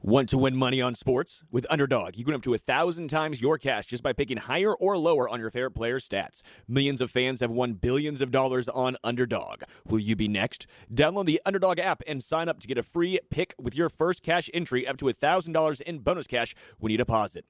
Want to win money on sports? With Underdog, you can win up to 1,000 times your cash just by picking higher or lower on your favorite player stats. Millions of fans have won billions of dollars on Underdog. Will you be next? Download the Underdog app and sign up to get a free pick with your first cash entry up to $1,000 in bonus cash when you deposit.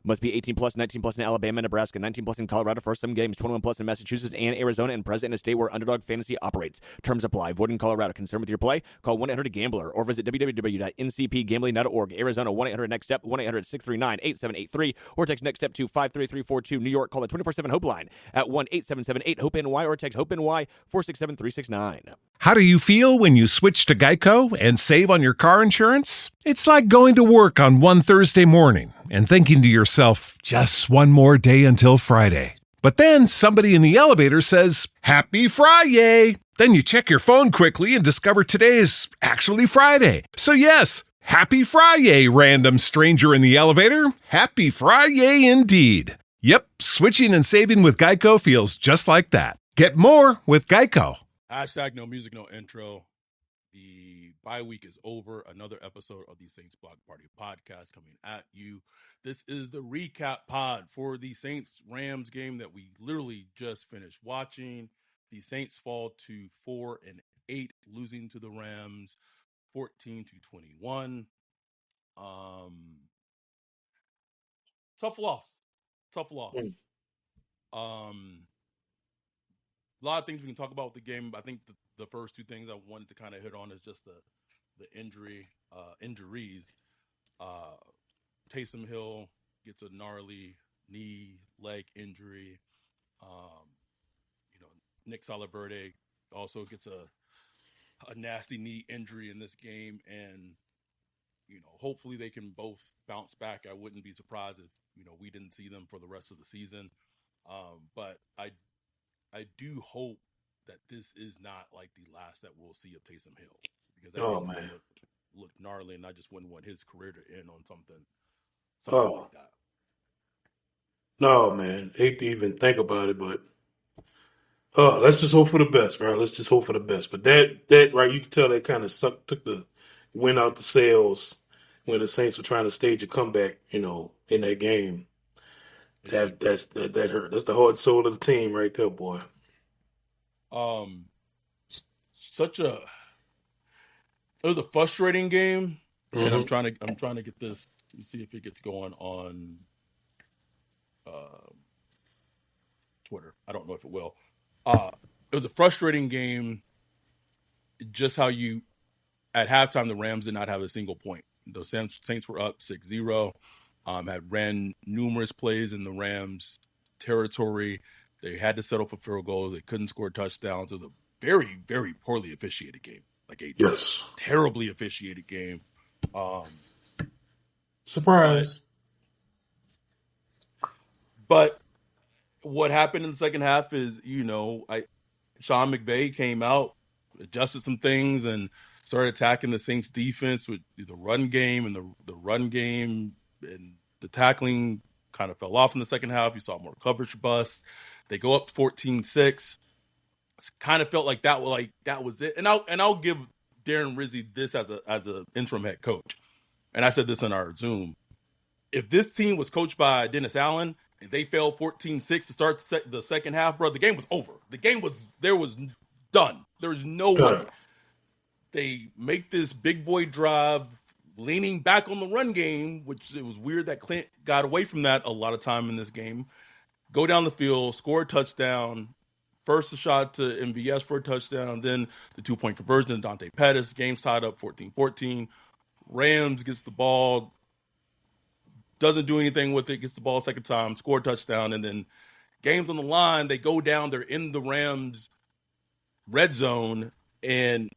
Must be 18 plus, 19 plus in Alabama, Nebraska, 19 plus in Colorado for some games, 21 plus in Massachusetts and Arizona, and present in a state where Underdog Fantasy operates. Terms apply. Void in Colorado. Concerned with your play? Call 1-800-GAMBLER or visit www.ncpgambling.org. Arizona, 1-800-NEXT-STEP, 1-800-639-8783, or text NEXT STEP to 53342. New York, call the 24/7 HOPE line at 1-877-8-HOPE-NY or text HOPE-NY 467-369. How do you feel when you switch to Geico and save on your car insurance? It's like going to work on one Thursday morning and thinking to yourself, just one more day until Friday. But then somebody in the elevator says, Happy Friday! Then you check your phone quickly and discover today is actually Friday. So yes, Happy Friday, random stranger in the elevator. Happy Friday indeed. Yep, switching and saving with Geico feels just like that. Get more with Geico. Hashtag no music, no intro. The bye week is over. Another episode of the Saints Block Party podcast coming at you. This is the recap pod for the Saints-Rams game that we literally just finished watching. The Saints fall to 4-8, losing to the Rams 14-21. Tough loss. A lot of things we can talk about with the game. I think the first two things I wanted to kind of hit on is just the injuries. Taysom Hill gets a gnarly knee, leg injury. Nick Salaverde also gets a nasty knee injury in this game, and hopefully they can both bounce back. I wouldn't be surprised if we didn't see them for the rest of the season. But I do hope that this is not like the last that we'll see of Taysom Hill, because that looked gnarly, and I just wouldn't want his career to end on something like that. No, man. Hate to even think about it, but let's just hope for the best, bro. Let's just hope for the best. But that right, you can tell that kind of took the wind out the sails when the Saints were trying to stage a comeback, in that game. That hurt. That's the heart and soul of the team right there, boy. It was a frustrating game, and I'm trying to get this. Let me see if it gets going on Twitter. I don't know if it will. It was a frustrating game. Just how at halftime the Rams did not have a single point. The Saints were up 6-0. Had ran numerous plays in the Rams territory. They had to settle for field goals. They couldn't score touchdowns. It was a very, very poorly officiated game. Terribly officiated game. Surprise. But what happened in the second half is, Sean McVay came out, adjusted some things, and started attacking the Saints defense with the run game, and the run game and the tackling kind of fell off in the second half. You saw more coverage busts. They go up 14-6. Kind of felt like that was it. And I'll give Darren Rizzi this as a interim head coach. And I said this in our Zoom. If this team was coached by Dennis Allen and they fell 14-6 to start the second half, bro, the game was over. The game was done. There was no way. They make this big boy drive, leaning back on the run game, which it was weird that Clint got away from that a lot of time in this game. Go down the field, score a touchdown. First a shot to MVS for a touchdown, then the 2-point conversion to Dante Pettis. Game's tied up 14-14. Rams gets the ball, doesn't do anything with it, gets the ball a second time, score a touchdown, and then game's on the line. They go down, they're in the Rams red zone, and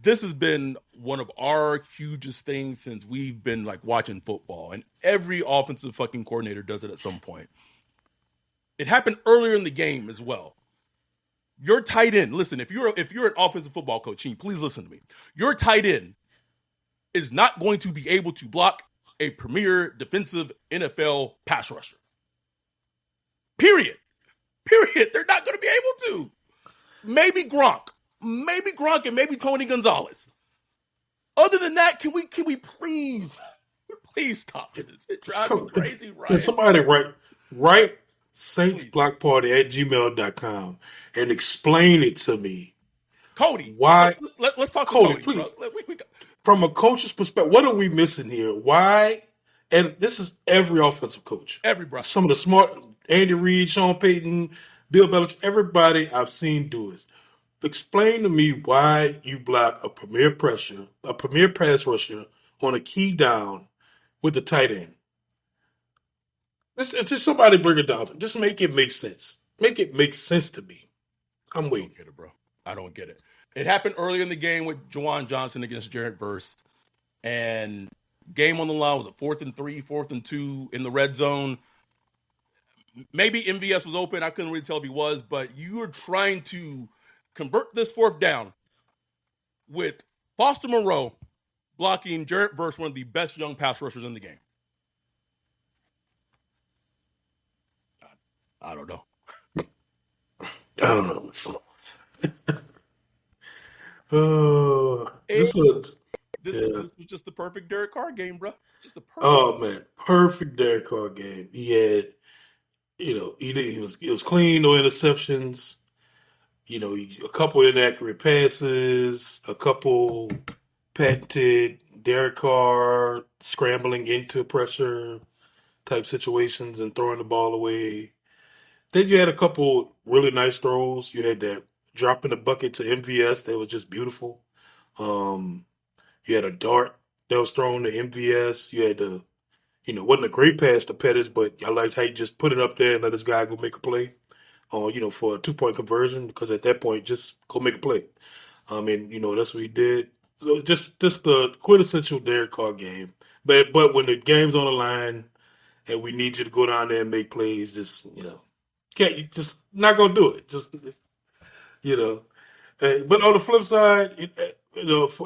this has been one of our hugest things since we've been watching football, and every offensive fucking coordinator does it at some point. It happened earlier in the game as well. Your tight end, listen, if you're an offensive football coach, please listen to me. Your tight end is not going to be able to block a premier defensive NFL pass rusher. Period. They're not going to be able to. Maybe Gronk and maybe Tony Gonzalez. Other than that, can we please stop this? It's driving me crazy, right? Can somebody write saintsblockparty@gmail.com and explain it to me? Cody, why? Let's talk Cody, to Cody, please. bro. From a coach's perspective, what are we missing here? Why? And this is every offensive coach. Bro. Some of the smart, Andy Reid, Sean Payton, Bill Belichick, everybody I've seen do it. Explain to me why you block a premier pass rusher on a key down with the tight end. Just somebody bring it down. Just make it make sense. Make it make sense to me. I'm waiting. I don't get it, bro. I don't get it. It happened early in the game with Juwan Johnson against Jared Verse. And game on the line was a 4th and 3, 4th and 2 in the red zone. Maybe MVS was open. I couldn't really tell if he was, but you were trying to convert this 4th down with Foster Moreau blocking Jared Verse, one of the best young pass rushers in the game. I don't know. This was just the perfect Derek Carr game, bro. Just the perfect. Perfect Derek Carr game. He had, he was clean, no interceptions. A couple inaccurate passes, a couple patented Derek Carr scrambling into pressure type situations and throwing the ball away. Then you had a couple really nice throws. You had that drop in the bucket to MVS that was just beautiful. You had a dart that was thrown to MVS. You had wasn't a great pass to Pettis, but I liked how you just put it up there and let this guy go make a play. For a 2-point conversion, because at that point, just go make a play. That's what he did. So just the quintessential Derek Carr game. But when the game's on the line and we need you to go down there and make plays, can't you just not gonna do it? But on the flip side,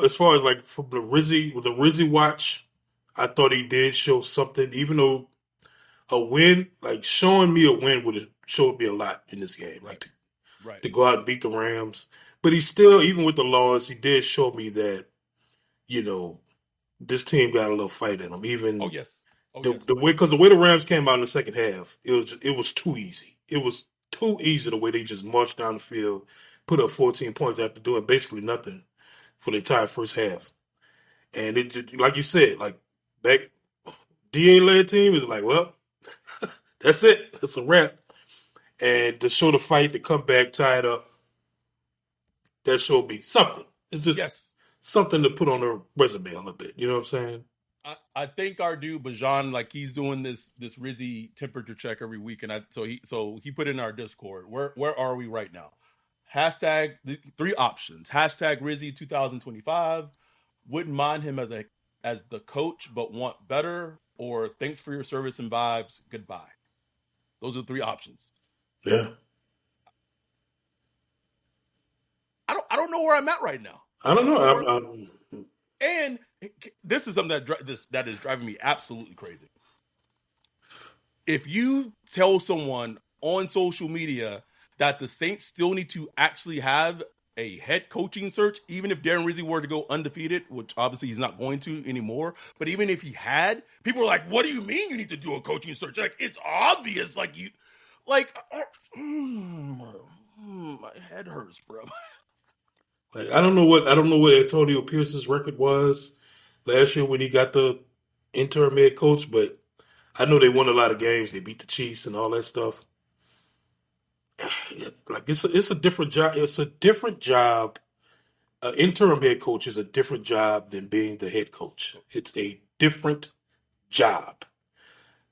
as far as like from the Rizzi watch, I thought he did show something. Even though a win, like showing me a win would have showed me a lot in this game, like to go out and beat the Rams. But he still, even with the loss, he did show me that, this team got a little fight in them. Even the way the Rams came out in the second half, it was too easy. It was too easy the way they just marched down the field, put up 14 points after doing basically nothing for the entire first half. And it just, like you said, like back DA-led team is like, well, that's it. That's a wrap. And to show the fight, to come back, tie it up, that showed me something. It's just something to put on the resume a little bit. You know what I'm saying? I think our dude Bajan, like he's doing this Rizzi temperature check every week, and so he put in our Discord. Where are we right now? Hashtag 3 options. Hashtag Rizzi 2025. Wouldn't mind him as the coach, but want better. Or thanks for your service and vibes. Goodbye. Those are 3 options. Yeah. I don't know where I'm at right now. I don't know. And this is something that is driving me absolutely crazy. If you tell someone on social media that the Saints still need to actually have a head coaching search, even if Darren Rizzi were to go undefeated, which obviously he's not going to anymore, but even if he had, people are like, what do you mean you need to do a coaching search? Like, it's obvious. Like, my head hurts, bro. Like, I don't know what Antonio Pierce's record was last year when he got the interim head coach, but I know they won a lot of games. They beat the Chiefs and all that stuff. Like it's a different job. It's a different job. Interim head coach is a different job than being the head coach. It's a different job.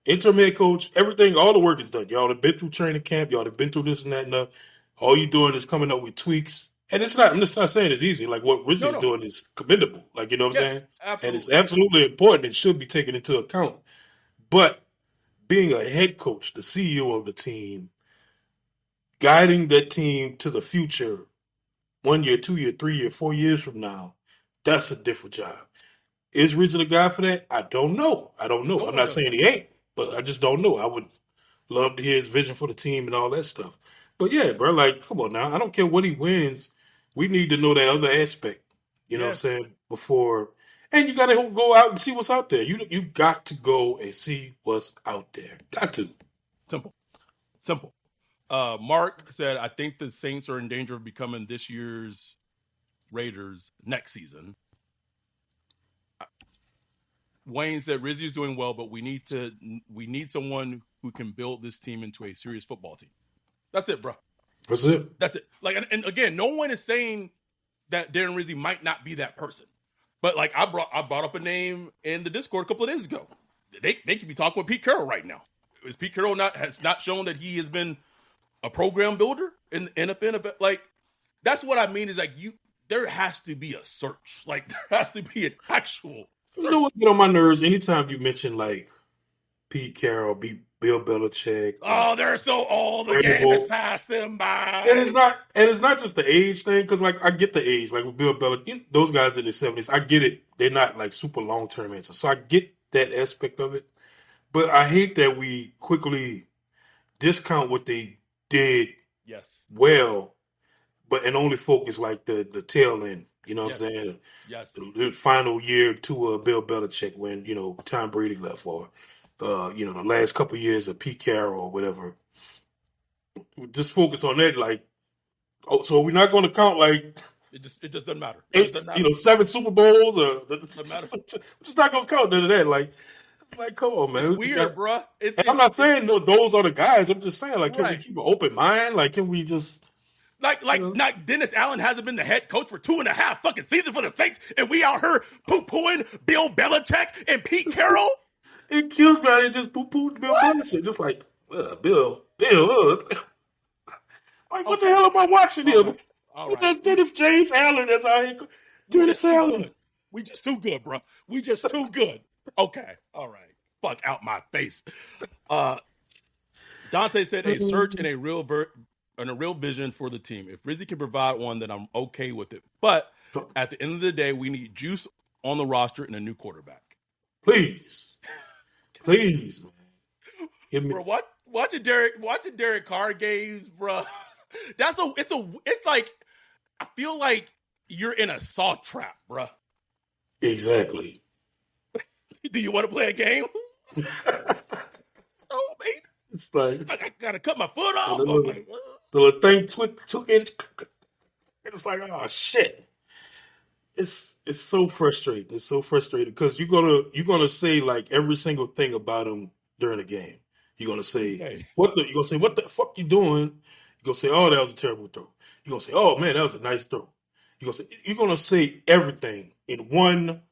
Interim head coach, all the work is done. Y'all have been through training camp. Y'all have been through this and that and that. All you're doing is coming up with tweaks. And I'm just not saying it's easy. Like what Rizzi's doing is commendable. Like, you know what I'm saying? Absolutely. And it's absolutely important. It should be taken into account. But being a head coach, the CEO of the team, guiding that team to the future, 1 year, 2 year, 3 year, 4 years from now, that's a different job. Is Rizzi the guy for that? I don't know. I'm not saying he ain't, but I just don't know. I would love to hear his vision for the team and all that stuff. But yeah, bro, like, come on now. I don't care what he wins. We need to know that other aspect, you know what I'm saying, before And you got to go out and see what's out there. You got to go and see what's out there. Got to. Simple. Mark said, I think the Saints are in danger of becoming this year's Raiders next season. Wayne said, Rizzi is doing well, but we need someone who can build this team into a serious football team. That's it, bro. That's it. That's it. Like, and again, no one is saying that Darren Rizzi might not be that person. But like I brought up a name in the Discord a couple of days ago. They could be talking with Pete Carroll right now. Is Pete Carroll has not shown that he has been a program builder in the NFL? Like, that's what I mean is like there has to be a search. Like, there has to be an actual search. You know what get on my nerves? Anytime you mention like Pete Carroll, Bill Belichick. Oh, they're so old. The game has passed them by. And it's not just the age thing, because like I get the age, like with Bill Belichick, those guys in their 70s, I get it. They're not like super long term answers, so I get that aspect of it. But I hate that we quickly discount what they did well, and only focus like the tail end. You know what I'm saying? Yes. The final year to Bill Belichick when Tom Brady left, or the last couple of years of Pete Carroll or whatever. Just focus on that. Like, so we're not going to count like it just doesn't matter. 7 Super Bowls or doesn't matter. We're just not going to count none of that. Like, come on, man. It's weird, bro. I'm not saying those are the guys. I'm just saying, like, can we keep an open mind? Like, can we just Like Dennis Allen hasn't been the head coach for 2.5 fucking seasons for the Saints, and we out here poo-pooing Bill Belichick and Pete Carroll? It kills me. They just poo-pooed Bill Belichick. Just like, Bill. Like, what the hell am I watching here? All right. Dennis James Allen is out here. Dennis Allen. We just too good, bro. We just too good. Okay. All right. Fuck out my face. Dante said a search and a real vision for the team. If Rizzi can provide one, then I'm okay with it. But at the end of the day, we need juice on the roster and a new quarterback. Please, man. Bro, watching Derek Carr games, bro. It's like I feel like you're in a saw trap, bro. Exactly. Do you want to play a game? Oh, man. It's like I gotta cut my foot off. The little thing took in. It's like, oh shit. It's so frustrating. It's so frustrating because you're gonna say like every single thing about him during the game. You're gonna say what the fuck you doing? You're gonna say, oh, that was a terrible throw. You're gonna say, oh man, that was a nice throw. You're gonna say everything in one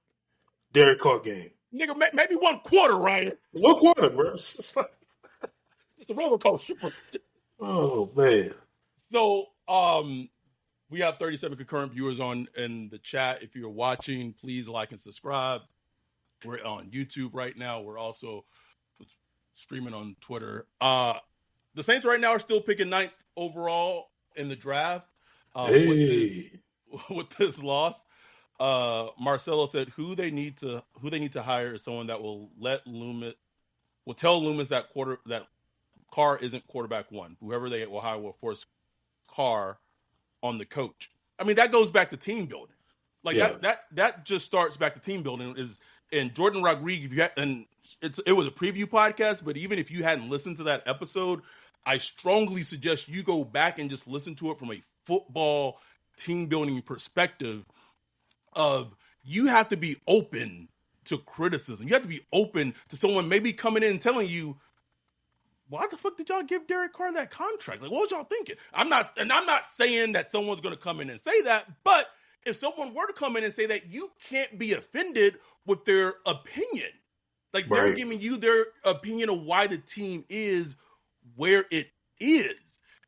Derek Carr game. Nigga, maybe 1 quarter, Ryan. 1 quarter, bro. It's like, it's a roller coaster. Oh man. So we have 37 concurrent viewers in the chat. If you're watching, please like and subscribe. We're on YouTube right now. We're also streaming on Twitter. The Saints right now are still picking 9th overall in the draft. With this loss, Marcelo said who they need to hire is someone that will tell Loomis that Carr isn't quarterback one. Whoever they will hire will force Carr on the coach. I mean, that goes back to team building. Like that just starts back to team building. And Jordan Rodriguez, it was a preview podcast, but even if you hadn't listened to that episode, I strongly suggest you go back and just listen to it from a football team building perspective of you have to be open to criticism. You have to be open to someone maybe coming in and telling you, why the fuck did y'all give Derek Carr that contract? Like, what was y'all thinking? I'm not saying that someone's going to come in and say that, but if someone were to come in and say that, you can't be offended with their opinion. Like, they're giving you their opinion of why the team is where it is.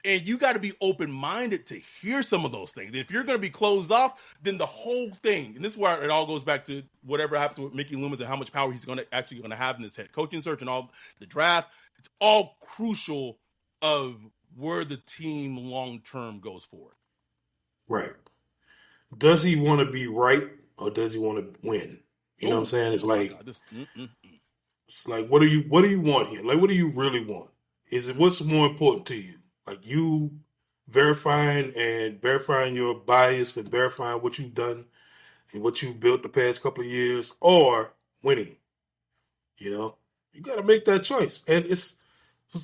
And you got to be open-minded to hear some of those things. And if you're going to be closed off, then the whole thing, and this is where it all goes back to whatever happens with Mickey Loomis and how much power he's actually going to have in this head coaching search and all the draft. It's all crucial of where the team long-term goes forward. Right. Does he want to be right or does he want to win? You know what I'm saying? It's like, it's like, what do you want here? Like, what do you really want? What's more important to you? Like you verifying your bias and verifying what you've done and what you've built the past couple of years, or winning. You know, you got to make that choice, and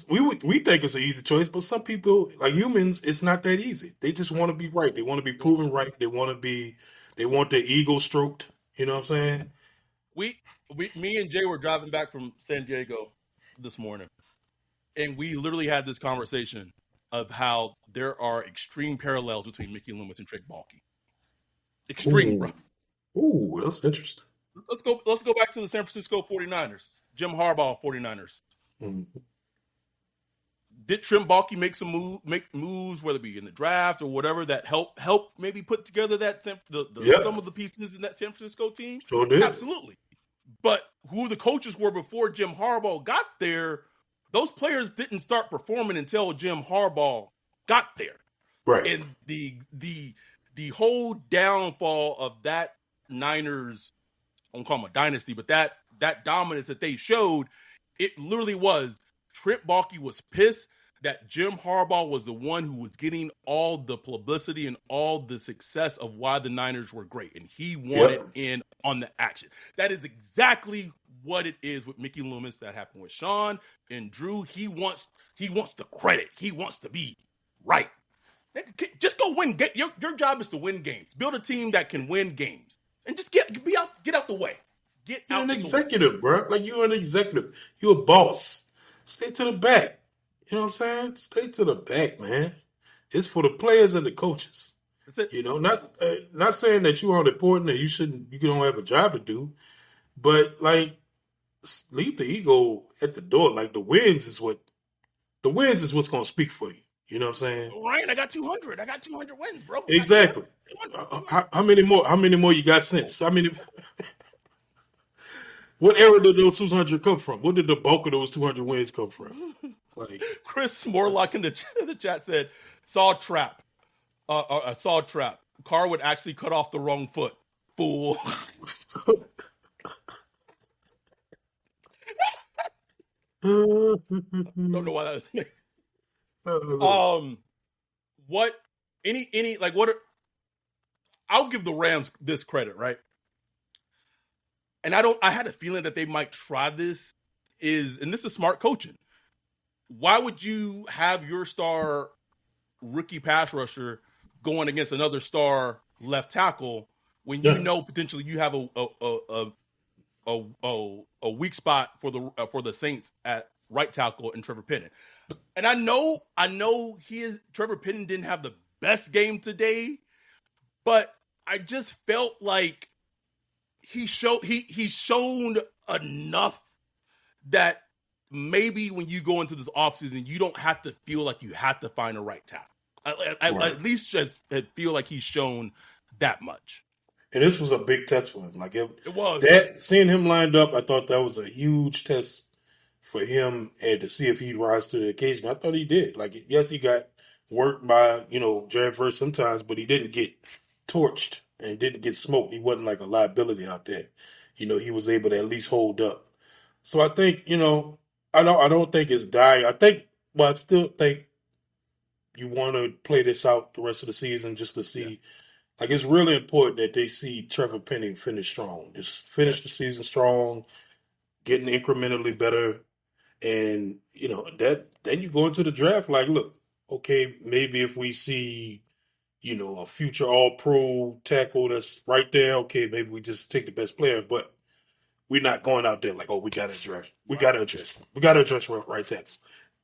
we think it's an easy choice, but some people, like humans, it's not that easy. They just want to be right. They want to be proven right. They want their ego stroked. You know what I'm saying? Me and Jay were driving back from San Diego this morning, and we literally had this conversation of how there are extreme parallels between Mickey Loomis and Trick Ballke. Extreme, bro. Ooh, that's interesting. Let's go back to the San Francisco 49ers. Jim Harbaugh 49ers. Mm-hmm. Did Trent Baalke make moves, whether it be in the draft or whatever, that help maybe put together that some of the pieces in that San Francisco team? Sure did. Absolutely. But who the coaches were before Jim Harbaugh got there, those players didn't start performing until Jim Harbaugh got there. Right. And the whole downfall of that Niners, I don't call them a dynasty, but that dominance that they showed, it literally was Trent Baalke was pissed that Jim Harbaugh was the one who was getting all the publicity and all the success of why the Niners were great. And he wanted in on the action. That is exactly what it is with Mickey Loomis. That happened with Sean and Drew. He wants the credit. He wants to be right. Just go win. Your job is to win games. Build a team that can win games. And just get out the way. You're an executive, bro. Like, you're an executive. You're a boss. Stay to the back. You know what I'm saying? Stay to the back, man. It's for the players and the coaches. That's it. You know, not saying that you aren't important and you don't have a job to do, but like, leave the ego at the door. Like, the wins is what's going to speak for you. You know what I'm saying? Ryan, I got 200. I got 200 wins, bro. Exactly. How many more you got since? What era did those 200 come from? What did the bulk of those 200 wins come from? Like, Chris Morlock in the chat said, saw trap. Saw trap. Carr would actually cut off the wrong foot. Fool. Don't know why that was. I'll give the Rams this credit, right? And I had a feeling that they might try this, and this is smart coaching. Why would you have your star rookie pass rusher going against another star left tackle when you know potentially you have a weak spot for the Saints at right tackle in Trevor Penning? And I know Trevor Penning didn't have the best game today, but I just felt like he's shown enough that maybe when you go into this offseason, you don't have to feel like you have to find a right tackle. At least just feel like he's shown that much. And this was a big test for him. Like, it was. Seeing him lined up, I thought that was a huge test for him, and to see if he'd rise to the occasion. I thought he did. Like, yes, he got worked by, Jared Verse sometimes, but he didn't get torched and didn't get smoked. He wasn't like a liability out there. He was able to at least hold up. So I think, I don't think it's dire. I still think you want to play this out the rest of the season just to see. Yeah. Like, it's really important that they see Trevor Penning finish strong. Just finish the season strong, getting incrementally better. And, then you go into the draft like, look, okay, maybe if we see, a future all-pro tackle that's right there, okay, maybe we just take the best player. But we're not going out there like, oh, we got to address. We got to address. We got to address right tackle.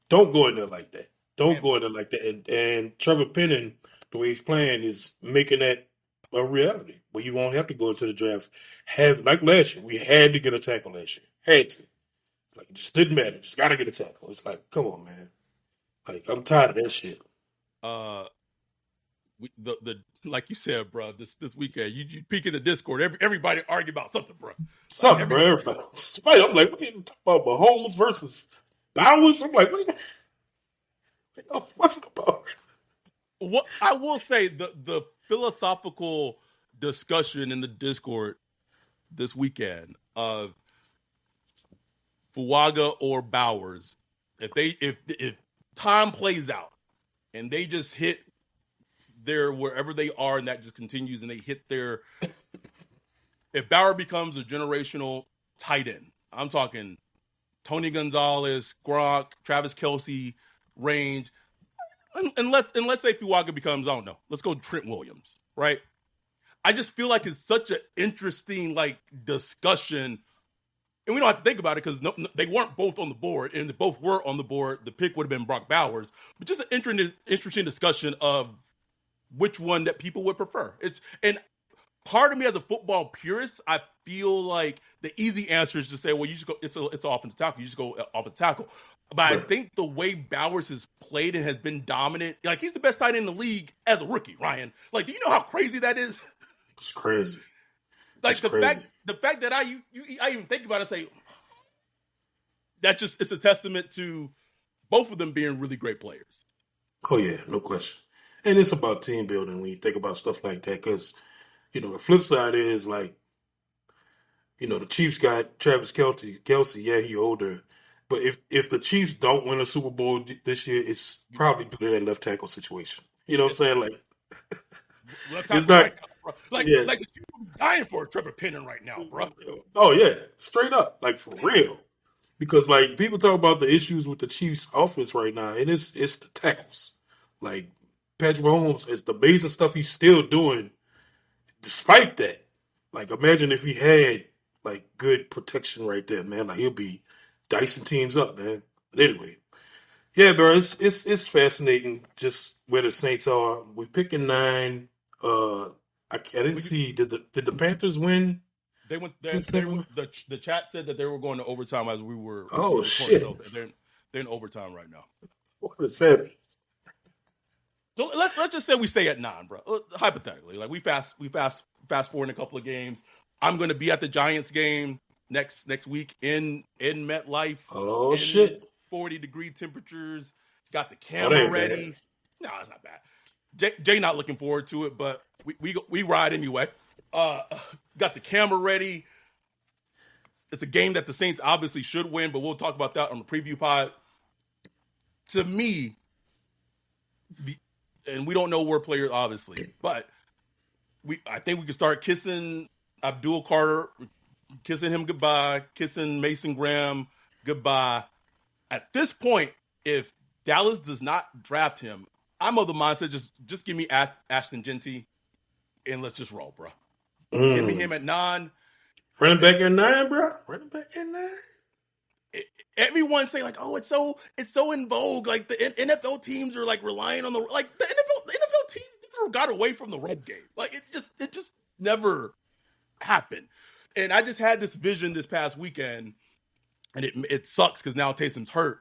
Don't go in there like that. Go in there like that. And Trevor Penning, the way he's playing, is making that a reality. Where you won't have to go into the draft. Like last year, we had to get a tackle last year. Had to. Like, it just didn't matter. Just got to get a tackle. It's like, come on, man. Like, I'm tired of that shit. Like you said, bro, this weekend, you peek in the Discord, everybody argue about something, bro. Something, bro. Everybody. I'm like, what are you talking about? Mahomes versus Bowers? I'm like, what's it about? What I will say, the philosophical discussion in the Discord this weekend of Fuaga or Bowers, if time plays out and they just hit their wherever they are and that just continues and they hit their if Bauer becomes a generational tight end, I'm talking Tony Gonzalez, Gronk, Travis Kelce range, and let's say Fuaga becomes, I don't know, let's go Trent Williams, right? I just feel like it's such an interesting discussion, and we don't have to think about it because they weren't both on the board, and if both were on the board, the pick would have been Brock Bowers. But just an interesting discussion of which one that people would prefer. And part of me as a football purist, I feel like the easy answer is to say, well, you just go, it's an offensive tackle. You just go offensive tackle. But I think the way Bowers has played and has been dominant, like he's the best tight end in the league as a rookie, Ryan. Like, do you know how crazy that is? It's crazy. Like the fact that I even think about it and say, it's a testament to both of them being really great players. Oh yeah, no question. And it's about team building when you think about stuff like that, because the flip side is the Chiefs got Travis Kelce. Yeah, he older, but if the Chiefs don't win a Super Bowl this year, it's probably due to that left tackle situation. You know what I'm saying? Like, left tackle, right tackle, bro. Like the Chiefs are dying for a Trevor Penning right now, bro. Oh yeah, straight up, like for real. Because people talk about the issues with the Chiefs' offense right now, and it's the tackles. Like Patrick Mahomes, it's the amazing stuff he's still doing. Despite that, imagine if he had good protection right there, man. He'll be dicing teams up, man. But anyway, yeah, bro, it's fascinating just where the Saints are. We're picking 9. I didn't see. Did the Panthers win? They went. The chat said that they were going to overtime as we were. Oh shit! So they're in overtime right now. What is happening? So let's just say we stay at 9, bro. Hypothetically, we fast forward in a couple of games. I'm going to be at the Giants game next week in MetLife. Oh shit! 40-degree temperatures. Got the camera ready. No, it's not bad. Jay not looking forward to it, but we ride anyway. Got the camera ready. It's a game that the Saints obviously should win, but we'll talk about that on the preview pod. To me, and we don't know where players, obviously, but I think we can start kissing Abdul Carter, kissing him goodbye, kissing Mason Graham goodbye. At this point, if Dallas does not draft him, I'm of the mindset just give me Ashton Genty and let's just roll, bro. Give me him at 9. Running back at 9, bro. Running back at 9. Everyone's saying oh, it's so in vogue. Like the NFL teams are relying on the NFL teams never got away from the run game. It just never happened. And I just had this vision this past weekend, and it sucks because now Taysom's hurt.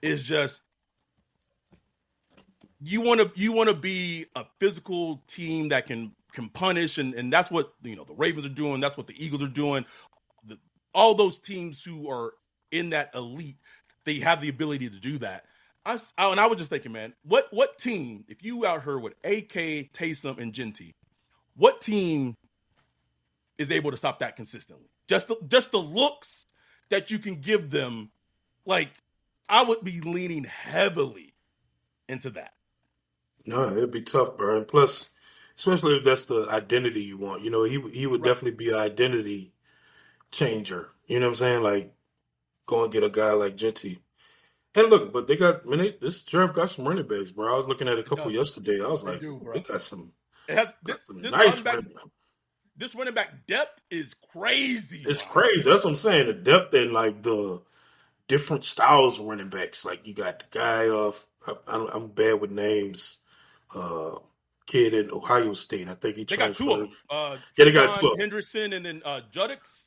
Is just you want to be a physical team that can punish, and that's what the Ravens are doing. That's what the Eagles are doing. All those teams who are in that elite, they have the ability to do that. And I was just thinking, man, what team, if you out here with AK, Taysom, and Genty, what team is able to stop that consistently? Just the looks that you can give them. I would be leaning heavily into that. No, it'd be tough, bro. And plus, especially if that's the identity you want. He would definitely be an identity changer. You know what I'm saying? Go and get a guy like Genty. And look, but this draft got some running backs, bro. I was looking at a couple yesterday. I was like, they got some. This nice running back. This running back depth is crazy. It's crazy. That's what I'm saying. The depth and the different styles of running backs. You got the guy off. I'm bad with names. Kid in Ohio State. I think they got 2 of them. They got 2 of them. Hendrickson and then Juddix.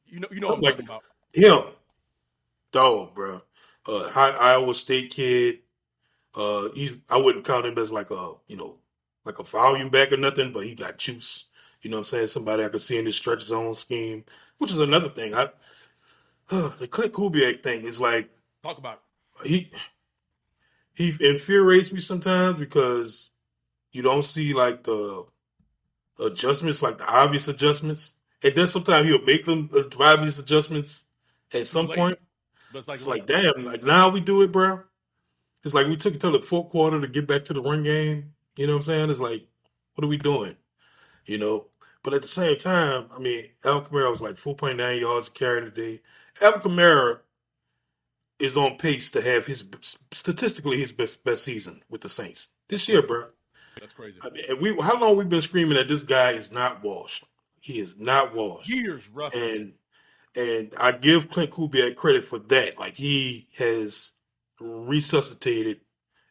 You know what I'm talking about. Him. Dog, bro. Iowa State kid. I wouldn't count him as a volume back or nothing, but he got juice. You know what I'm saying? Somebody I could see in the stretch zone scheme, which is another thing. The Clint Kubiak thing is talk about it. He infuriates me sometimes because you don't see the adjustments, the obvious adjustments. And then sometimes he'll make them obvious adjustments at some point. But it's damn, now we do it, bro. It's we took it till the 4th quarter to get back to the run game. You know what I'm saying? It's what are we doing? But But at the same time, I mean, Alvin Kamara was like 4.9 yards a carry today. Alvin Kamara is on pace to have statistically his best season with the Saints this year, bro. That's crazy. I mean, and how long we've been screaming that this guy is not washed? He is not washed. Years, rough. And I give Clint Kubiak credit for that. Like, he has resuscitated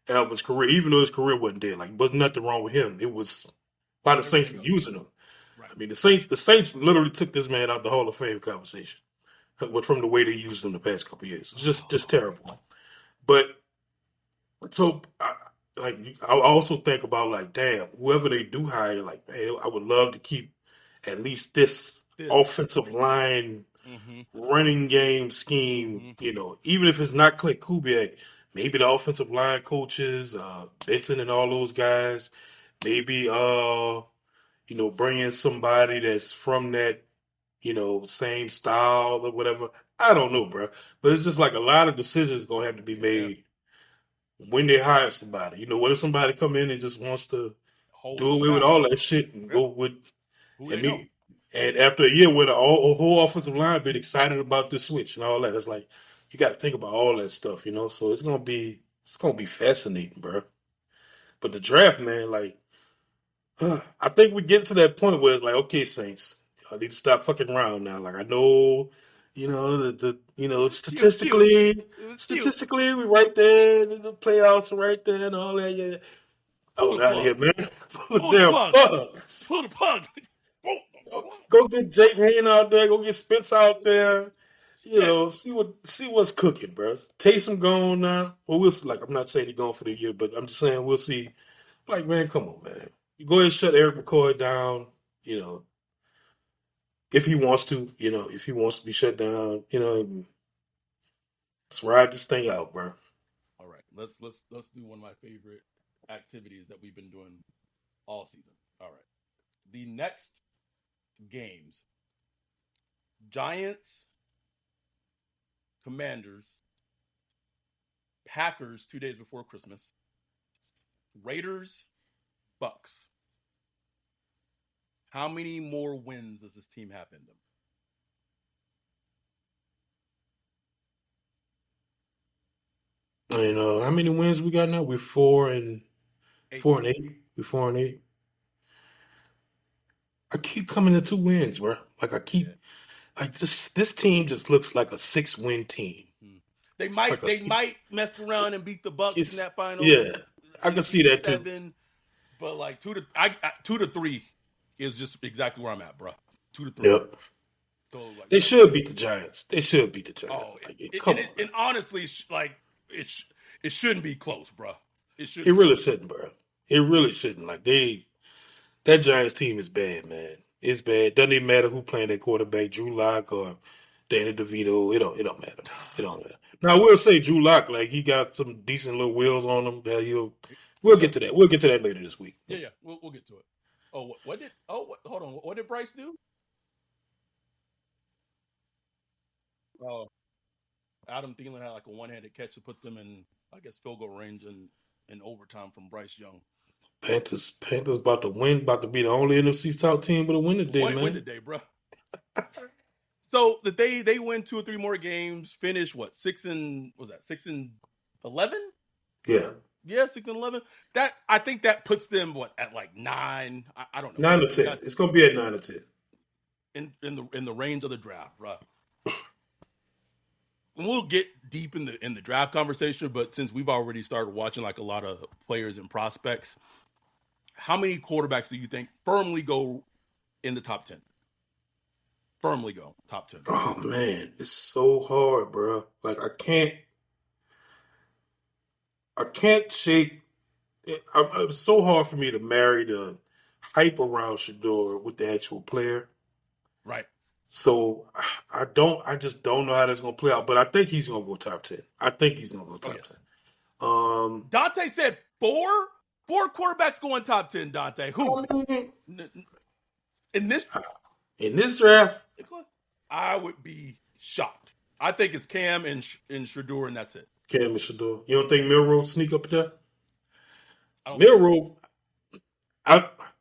Alvin's career, even though his career wasn't dead. Like, wasn't nothing wrong with him. It was why the Saints were using him. Right. I mean, the Saints literally took this man out the Hall of Fame conversation from the way they used him the past couple of years. It's just terrible. But so, I also think about, like, damn, whoever they do hire, like, man, I would love to keep at least this offensive line running game scheme. You know, even if it's not Clint Kubiak, maybe the offensive line coaches, Benton and all those guys, maybe bring in somebody that's from that, same style or whatever. I don't know, bro. But it's just like a lot of decisions going to have to be made when they hire somebody. What if somebody come in and just wants to do away with all that shit and go with and after a year where the whole offensive line been excited about this switch and all that, it's like you got to think about all that stuff, So it's gonna be fascinating, bro. But the draft, man, like, I think we get to that point where it's like, okay, Saints, I need to stop fucking around now. Like, I know, statistically, we're right there. The playoffs are right there and all that. Yeah. Oh, out of here, man. Pull the plug. Go get Jake Hayne out there. Go get Spence out there. See what's cooking, bro. Taysom gone now. Well, we'll see. Like, I'm not saying he's gone for the year, but I'm just saying we'll see. Like, man, come on, man. You go ahead and shut Eric McCoy down. If he wants to, if he wants to be shut down, let's ride this thing out, bro. All right, let's do one of my favorite activities that we've been doing all season. All right, the next games: Giants, Commanders, Packers 2 days before Christmas, Raiders, Bucks. How many more wins does this team have in them? And how many wins we got now? We're 4-8. We're 4-8. I keep coming to 2 wins, bro. Like, this team just looks like a 6-win team. They might mess around and beat the Bucks in that final. Yeah, I can see that too. But like 2 to 3 is just exactly where I'm at, bro. 2 to 3. Yep. So like, they should beat the Giants. Oh, and honestly, like it shouldn't be close, bro. It really shouldn't, bro. It really shouldn't. Like that Giants team is bad, man. It's bad. Doesn't even matter who playing that quarterback, Drew Lock or Danny DeVito. It don't matter. It don't matter. Now I will say Drew Lock, like, he got some decent little wheels on him. That we'll get to that. We'll get to that later this week. Yeah. We'll get to it. Oh, hold on. What did Bryce do? Oh, Adam Thielen had like a one-handed catch to put them in, I guess, field goal range in overtime from Bryce Young. Panthers about to win, about to be the only NFC South team with a win today, man. Win today, bro. So they win 2 or 3 more games, finish 6-11? Yeah. Yeah, 6-11. That, I think that puts them at like 9. I don't know. 9 or 10. It's gonna be at 9 or 10. In the range of the draft, bro. We'll get deep in the draft conversation, but since we've already started watching like a lot of players and prospects, how many quarterbacks do you think firmly go in the top 10? Firmly go top 10. Oh man, it's so hard, bro. Like, I can't shake. It's so hard for me to marry the hype around Shador with the actual player. Right. So I just don't know how that's going to play out. But I think he's going to go top 10. Top 10. Dante said 4 quarterbacks going top 10. Dante, who? In this draft, I would be shocked. I think it's Cam and Shador, and that's it. Cam and Shador. You don't think Milroe sneak up there? Milroe,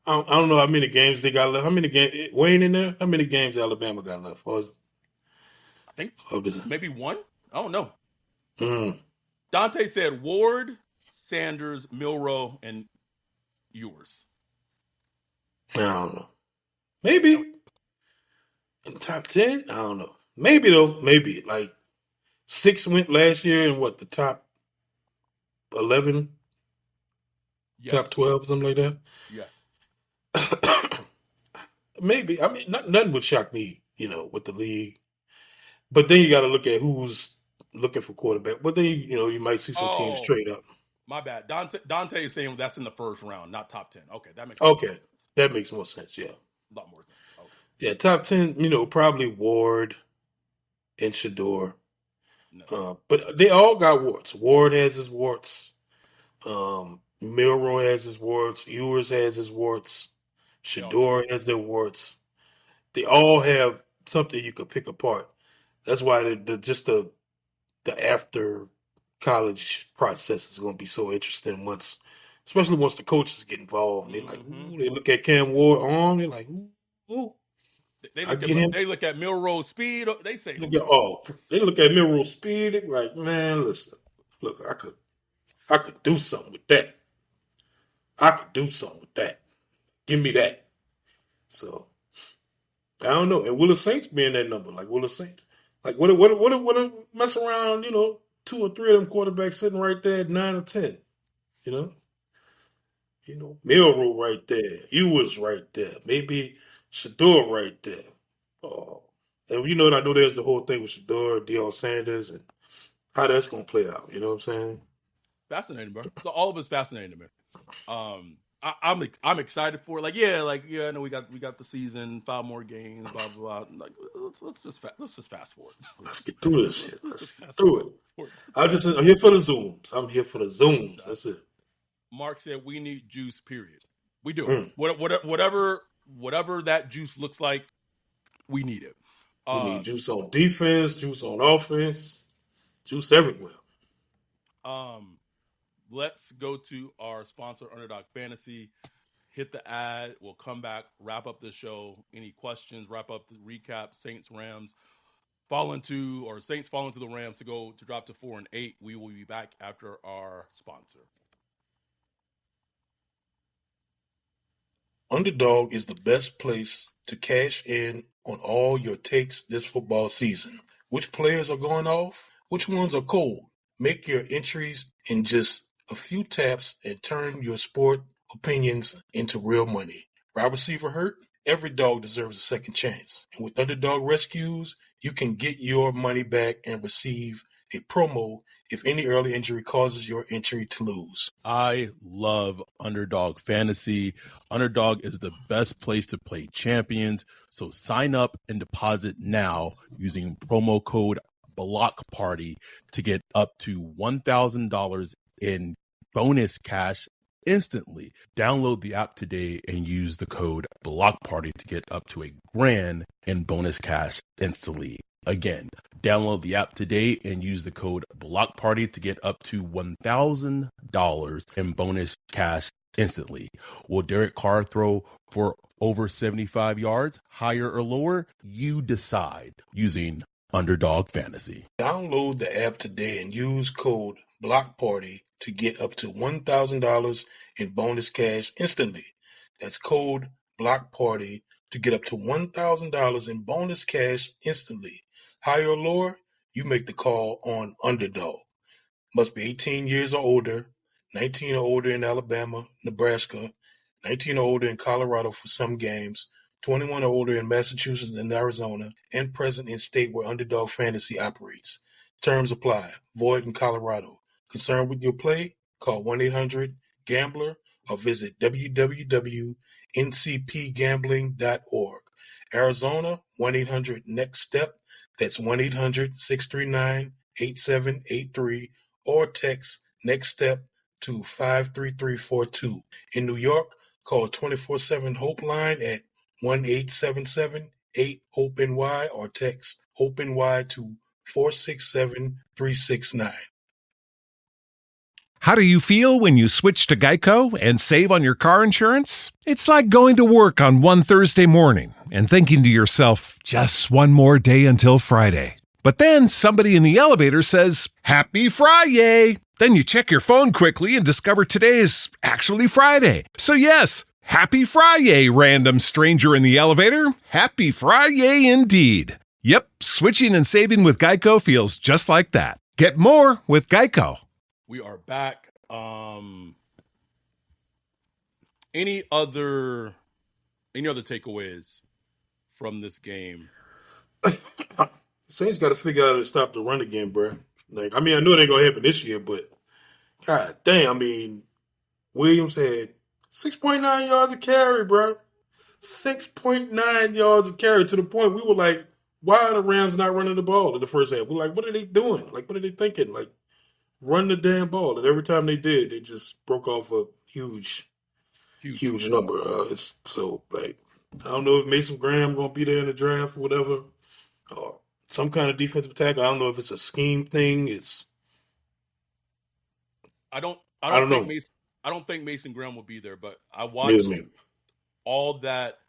I don't know how many games they got left. How many games Wayne in there? How many games Alabama got left? I think maybe one. I don't know. Mm. Dante said Ward, Sanders, Milroe, and Ewers. I don't know. Maybe in the top 10. I don't know. Maybe though. Maybe like 6 went last year, and what the top 11, Yes. top 12, something like that. Yeah. Maybe. I mean, nothing would shock me, with the league. But then you got to look at who's looking for quarterback. But then you might see some teams trade up. My bad. Dante is saying that's in the first round, not top 10. Okay, that makes sense. That makes more sense. Yeah, a lot more sense. Okay. Yeah, top 10. Probably Ward and Shador. No. But they all got warts. Ward has his warts. Milroe has his warts. Ewers has his warts. Shador has their warts. They all have something you could pick apart. That's why the after college process is going to be so interesting especially once the coaches get involved. They're like, ooh, they look at Cam Ward on. They're like, ooh. They look at Milroe's speed. They say, they look at Milroe's speed. They're like, man, listen, look, I could do something with that. Give me that. So I don't know. And will the Saints be in that number? Like, will the Saints? Like, what mess around? 2 or 3 of them quarterbacks sitting right there at 9 or 10. Milroe right there. Ewers right there. Maybe Shador right there. Oh, and I know there's the whole thing with Shador, Deion Sanders, and how that's gonna play out. You know what I'm saying? Fascinating, bro. So all of it's fascinating to me. I'm excited for it. I know we got the season, 5 more games, blah blah blah. Like, let's just fast forward. Let's get through this shit. Let's get through it. I'm here for the zooms. That's it. Mark said we need juice. Period. We do. Whatever that juice looks like, we need it. We need juice on defense, juice on offense, juice everywhere. Let's go to our sponsor, Underdog Fantasy. Hit the ad. We'll come back, wrap up the show. Any questions? Wrap up the recap. Saints Rams Saints fall into the Rams to drop to 4-8. We will be back after our sponsor. Underdog is the best place to cash in on all your takes this football season. Which players are going off? Which ones are cold? Make your entries in just a few taps and turn your sport opinions into real money. Wide receiver hurt? Every dog deserves a second chance. And with Underdog Rescues, you can get your money back and receive a promo if any early injury causes your entry to lose. I love Underdog Fantasy. Underdog is the best place to play champions. So sign up and deposit now using promo code BLOCKPARTY to get up to $1,000 in bonus cash instantly. Download the app today and use the code BLOCKPARTY to get up to $1,000 in bonus cash instantly. Again, download the app today and use the code BLOCKPARTY to get up to $1,000 in bonus cash instantly. Will Derek Carr throw for over 75 yards, higher or lower? You decide using Underdog Fantasy. Download the app today and use code BLOCKPARTY to get up to $1,000 in bonus cash instantly. That's code BLOCKPARTY to get up to $1,000 in bonus cash instantly. Higher or lower, you make the call on Underdog. Must be 18 years or older, 19 or older in Alabama, Nebraska, 19 or older in Colorado for some games, 21 or older in Massachusetts and Arizona, and present in state where Underdog Fantasy operates. Terms apply. Void in Colorado. Concerned with your play? Call 1-800-GAMBLER or visit www.ncpgambling.org. Arizona, 1-800-NEXT-STEP. That's 1-800-639-8783 or text Next Step to 53342. In New York, call 24/7-HOPE-LINE at 1-877-8-HOPE-NY or text HOPE-NY to 467-369. How do you feel when you switch to Geico and save on your car insurance? It's like going to work on one Thursday morning and thinking to yourself, just one more day until Friday. But then somebody in the elevator says, Happy Friday! Then you check your phone quickly and discover today's actually Friday. So yes, Happy Friday, random stranger in the elevator. Happy Friday indeed. Yep, switching and saving with Geico feels just like that. Get more with Geico. We are back. Any other takeaways from this game? Saints got to figure out how to stop the run again, bro. Like, I mean, I know it ain't gonna happen this year, but god damn, I mean, Williams had 6.9 yards of carry, bro. 6.9 yards of carry to the point we were like, why are the Rams not running the ball in the first half? We're like, what are they doing? Like, what are they thinking? Like, run the damn ball. And every time they did, they just broke off a huge number. It's so like, I don't know if Mason Graham gonna be there in the draft or whatever, or some kind of defensive tackle. I don't know if it's a scheme thing. I don't know. I don't think Mason Graham will be there, but I watched all that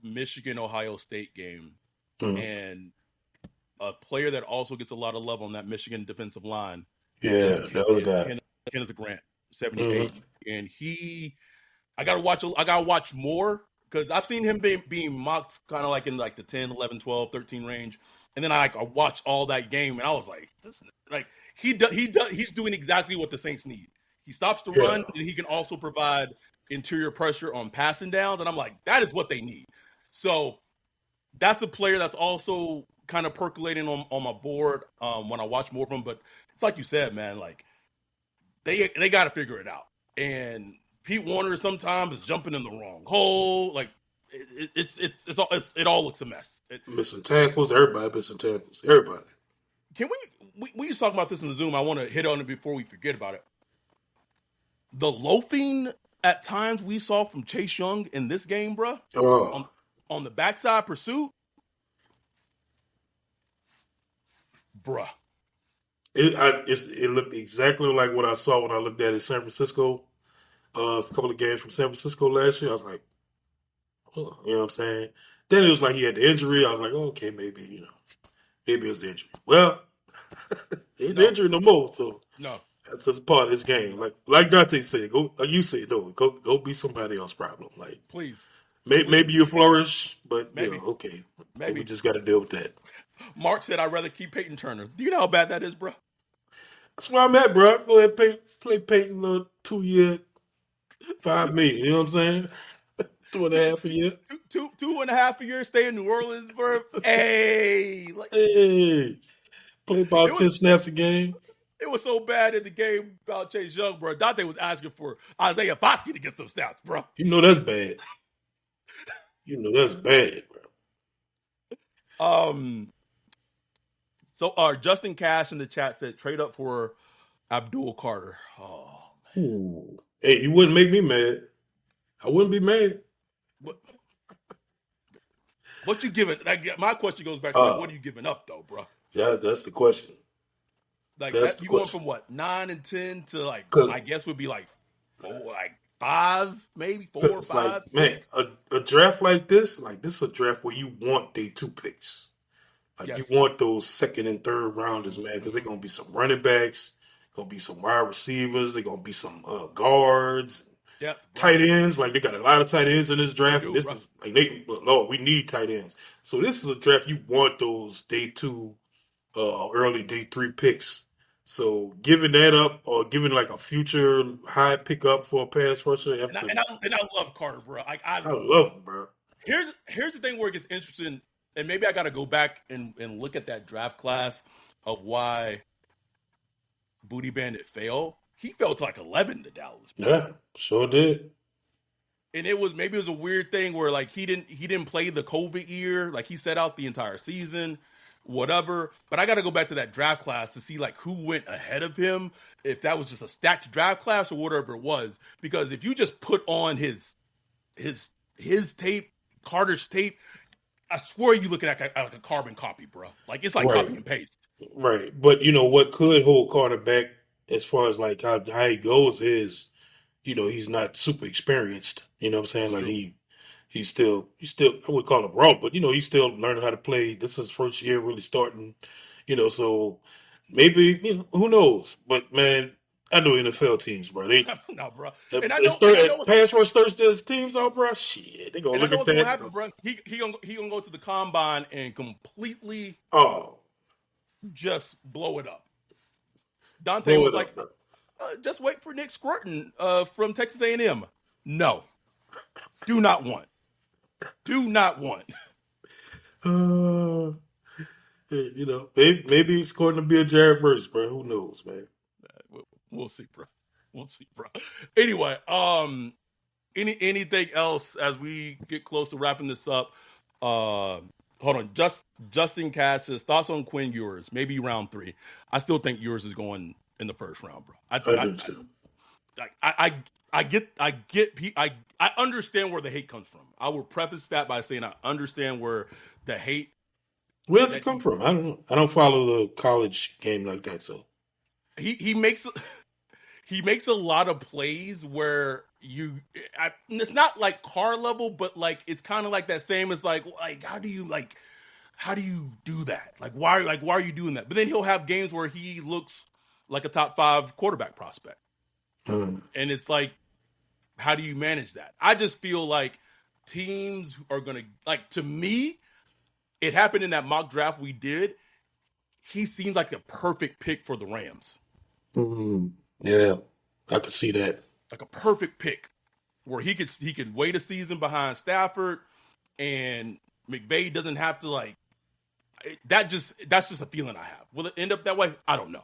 Michigan-Ohio State game, and a player that also gets a lot of love on that Michigan defensive line. Yeah, the other guy, Kenneth Grant, 78, and I gotta watch more because I've seen him being mocked kind of like in like the 10, 11, 12, 13 range, and then I watched all that game and I was like, he's doing exactly what the Saints need. He stops the run, and he can also provide interior pressure on passing downs, and I'm like, that is what they need. So that's a player that's also kind of percolating on my board when I watch more of them. But it's like you said, man, like they got to figure it out. And Pete Warner sometimes is jumping in the wrong hole. Like it all looks a mess. Missing tackles, everybody missing tackles, everybody. Can we just talk about this in the Zoom? I want to hit on it before we forget about it. The loafing at times we saw from Chase Young in this game, bro, on the backside pursuit, bruh. It looked exactly like what I saw when I looked at it in San Francisco. A couple of games from San Francisco last year. I was like, oh, you know what I'm saying? Then it was like he had the injury. I was like, oh, okay, maybe it was the injury. Well, he's the injury no more, so no. That's just part of this game. Like Dante said, go. You said no. Go be somebody else's problem. Like, please. Maybe you flourish, but maybe. Okay. Maybe we just got to deal with that. Mark said, "I'd rather keep Peyton Turner." Do you know how bad that is, bro? That's where I'm at, bro. Go ahead, play Peyton a 2-year, $5 million. You know what I'm saying? 2.5 a year. 2.5 a year. Stay in New Orleans, bro. Hey, play about 10 snaps a game. It was so bad in the game about Chase Young, bro. Dante was asking for Isaiah Foskey to get some snaps, bro. You know that's bad. bro. So Justin Cash in the chat said trade up for Abdul Carter. Oh, man. Ooh. Hey, you wouldn't make me mad. I wouldn't be mad. What you giving? My question goes back to what are you giving up, though, bro? Yeah, that's the question. Like you going from what 9 and 10 to like I guess would be like 5, maybe 4 or 5. Like, man, a draft like this is a draft where you want day 2 picks. You want those second and third rounders, man, because they're gonna be some running backs, gonna be some wide receivers, they're gonna be some guards, tight ends. Like they got a lot of tight ends in this draft. And this is like Lord, we need tight ends. So this is a draft you want those day 2, early day 3 picks. So giving that up or giving like a future high pickup for a pass rusher. And I love Carter, bro. Like I love him, bro. Here's the thing where it gets interesting, and maybe I got to go back and look at that draft class of why Booty Bandit failed. He fell to like 11 to Dallas. Bro. Yeah, sure did. And it was a weird thing where like he didn't play the COVID year, like he set out the entire season. Whatever, but I got to go back to that draft class to see like who went ahead of him, if that was just a stacked draft class or whatever it was. Because if you just put on his tape, Carter's tape, I swear you looking at like a carbon copy, bro. Like it's like copy and paste. Right, but you know what could hold Carter back as far as like how he goes is, he's not super experienced. You know what I'm saying? That's Like true. he's still I would call him raw, but he's still learning how to play. This is his first year really starting. So maybe who knows? But man, I know NFL teams, bro. They No, bro. And I know, it's and I know third what's going, pass rush Thursdays teams out, bro. Shit, they gonna and I look know at what's going to that. happen, bro. He gonna go to the combine and completely Oh, just blow it up. Dante blow was it like, up, bro. just wait for Nick Scruton from Texas A&M. No, do not want. Do not want. Uh, maybe it's going to be a Jared Verse, bro. Who knows, man? We'll see, bro. We'll see, bro. Anyway, anything else as we get close to wrapping this up? Hold on. Justin Cash says thoughts on Quinn Ewers. Maybe round 3. I still think Ewers is going in the first round, bro. I do too. I understand where the hate comes from. I will preface that by saying I understand where the hate. Where does it come from? I don't know. I don't follow the college game like that, so He makes he makes a lot of plays where it's not like car level, but like it's kind of like that same as like how do you do that? Why are you doing that? But then he'll have games where he looks like a top 5 quarterback prospect. And it's like, how do you manage that? I just feel like teams are going to, to me, it happened in that mock draft we did. He seems like the perfect pick for the Rams. Yeah, I could see that. Like a perfect pick where he could wait a season behind Stafford and McVay doesn't have to that's just a feeling I have. Will it end up that way? I don't know.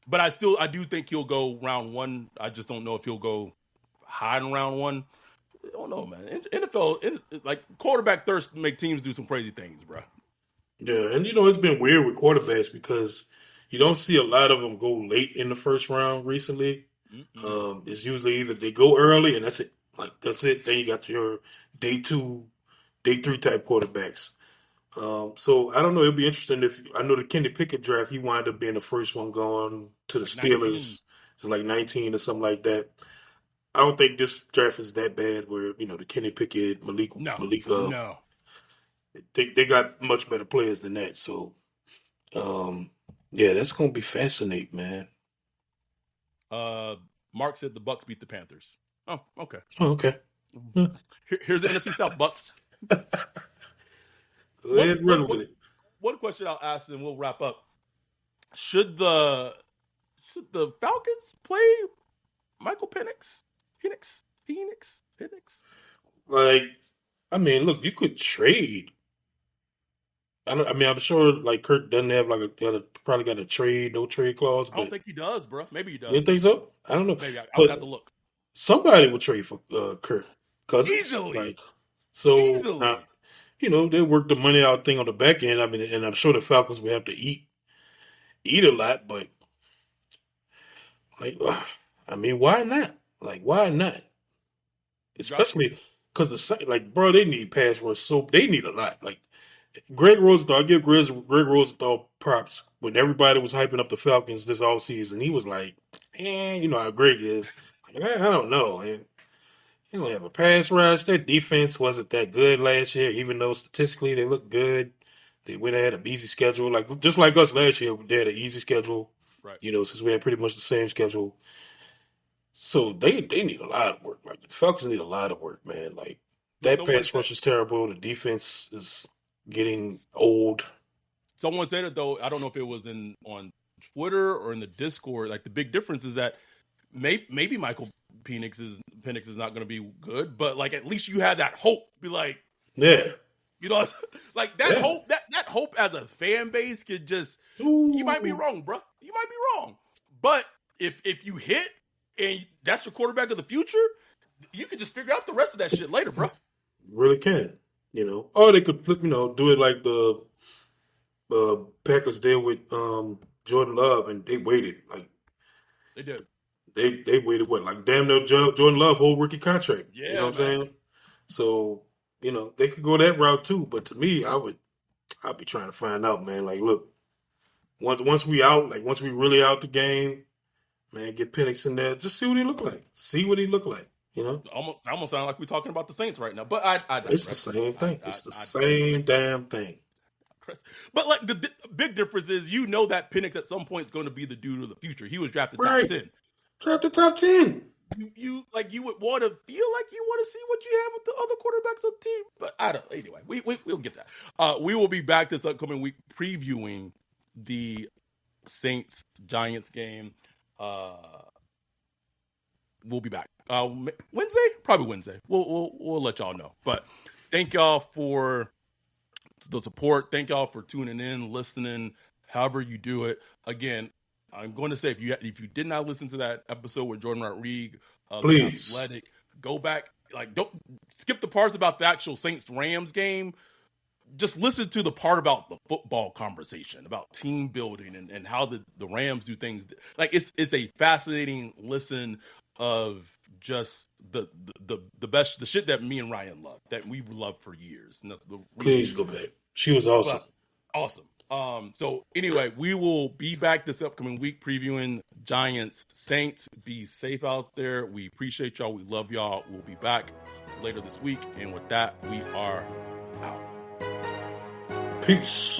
But I do think he'll go round 1. I just don't know if he'll go high in round 1. I don't know, man. NFL, quarterback thirst make teams do some crazy things, bro. Yeah, and it's been weird with quarterbacks because you don't see a lot of them go late in the first round recently. It's usually either they go early and that's it. That's it. Then you got your day 2, day 3 type quarterbacks. So I don't know. It'll be interesting I know the Kenny Pickett draft, he wound up being the first one going to the Steelers. It's like 19 or something like that. I don't think this draft is that bad where, the Kenny Pickett, Malik. No. They got much better players than that. So, yeah, that's going to be fascinating, man. Mark said the Bucks beat the Panthers. Oh, okay. Oh, okay. Here's the NFC South Bucks. One question I'll ask and we'll wrap up. Should the Falcons play Michael Penix? Look, you could trade. I'm sure Kurt doesn't have probably got a no trade clause. But I don't think he does, bro. Maybe he does. You think so? I don't know. Maybe I would have to look. Somebody will trade for Kurt Cousins. Easily. Easily. Now, they work the money out thing on the back end. And I'm sure the Falcons will have to eat a lot, but why not? Why not? Especially because they need pass rush, so they need a lot. Greg Rosenthal, I give Greg Rosenthal props. When everybody was hyping up the Falcons this offseason, he was like, you know how Greg is. I don't know. And you don't have a pass rush. Their defense wasn't that good last year, even though statistically they looked good. They went ahead an easy schedule. Just like us last year, they had an easy schedule. Right. Since we had pretty much the same schedule. So they need a lot of work. The Falcons need a lot of work, man. That pass rush is terrible. The defense is getting old. Someone said it though. I don't know if it was on Twitter or in the Discord. The big difference is that maybe Michael Penix is not going to be good, but at least you have that hope. Be yeah. That hope. That hope as a fan base could just. Ooh. You might be wrong, bro. You might be wrong, but if you hit and that's your quarterback of the future, you can just figure out the rest of that shit later, bro. Really can. Or they could, do it like the Packers did with Jordan Love, and they waited. They did. They waited damn near Jordan Love whole rookie contract. Yeah, you know what I'm saying? So they could go that route too. But to me, I'd be trying to find out, man. Look, once we out, once we really out the game, Man, get Penix in there. Just see what he look like. See what he look like. You know, almost sound like we're talking about the Saints right now. But I it's the same thing. It's the same damn thing. But like the big difference is, that Penix at some point is going to be the dude of the future. He was drafted top 10. Drafted top 10. You would want to feel like you want to see what you have with the other quarterbacks on the team. But I don't. Anyway, we'll get that. We will be back this upcoming week previewing the Saints Giants game. We'll be back Wednesday, probably Wednesday. We'll let y'all know. But thank y'all for the support. Thank y'all for tuning in, listening, however you do it. Again, I'm going to say, if you did not listen to that episode with Jordan Rodriguez, please, Athletic, go back. Like, don't skip the parts about the actual Saints-Rams game. Just listen to the part about the football conversation, about team building and how the Rams do things. Like, it's a fascinating listen of just the best, the shit that me and Ryan love, that we've loved for years. Please go back. She was awesome. Awesome. So anyway, we will be back this upcoming week previewing Giants Saints. Be safe out there. We appreciate y'all. We love y'all. We'll be back later this week. And with that, we are out. Peace.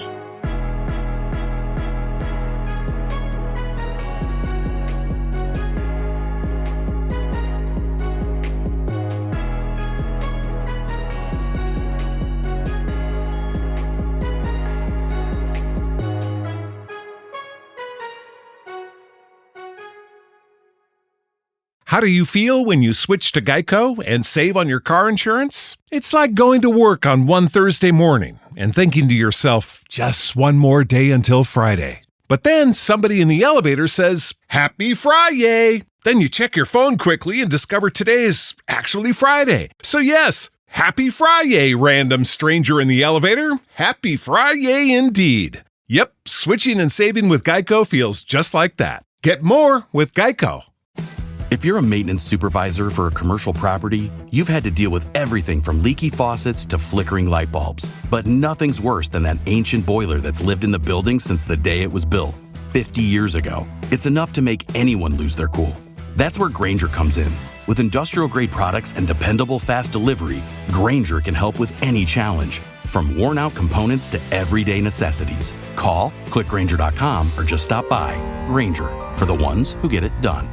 How do you feel when you switch to Geico and save on your car insurance? It's like going to work on one Thursday morning and thinking to yourself, just one more day until Friday. But then somebody in the elevator says, Happy Friday! Then you check your phone quickly and discover today is actually Friday. So yes, Happy Friday, random stranger in the elevator. Happy Friday indeed. Yep, switching and saving with Geico feels just like that. Get more with Geico. If you're a maintenance supervisor for a commercial property, you've had to deal with everything from leaky faucets to flickering light bulbs. But nothing's worse than that ancient boiler that's lived in the building since the day it was built, 50 years ago. It's enough to make anyone lose their cool. That's where Grainger comes in. With industrial-grade products and dependable fast delivery, Grainger can help with any challenge, from worn-out components to everyday necessities. Call, click Grainger.com, or just stop by. Grainger, for the ones who get it done.